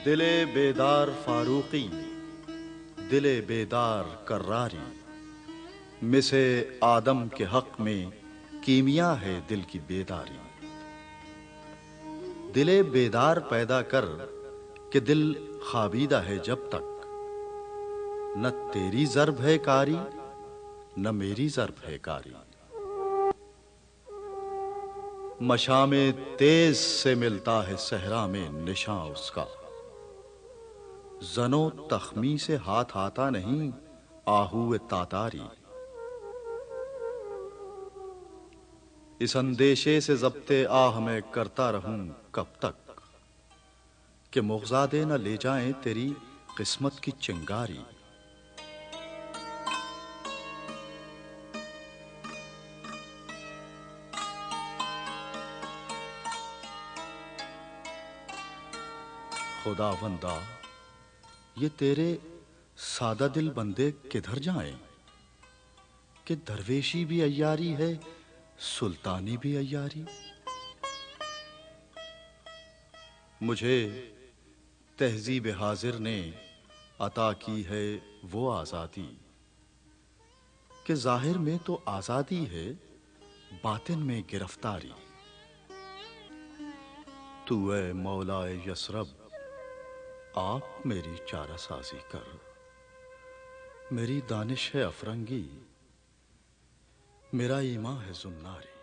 दिले बेदार फारूकी, दिले बेदार कर्रारी, मिसे आदम के हक में कीमिया है दिल की बेदारी। दिले बेदार पैदा कर कि दिल खाबीदा है जब तक, न तेरी ज़र्ब है कारी न मेरी ज़र्ब है कारी। मशामे तेज से मिलता है सहरा में निशां उसका, जनो तख्मी से हाथ आता नहीं आहूए तातारी। इस अंदेशे से ज़ब्ते आह मैं करता रहूं कब तक, कि मुग़ज़ादे न ले जाएं तेरी किस्मत की चिंगारी। खुदावंदा, ये तेरे सादा दिल बंदे किधर जाएं, कि दरवेशी भी अय्यारी है सुल्तानी भी अय्यारी। मुझे तहज़ीब हाजिर ने अता की है वो आज़ादी, कि ज़ाहिर में तो आज़ादी है बातिन में गिरफ्तारी। तू ए मौलाए यसरब आप मेरी चारासाज़ी कर, मेरी दानिश है अफरंगी, मेरा ईमान है ज़ुन्नारी।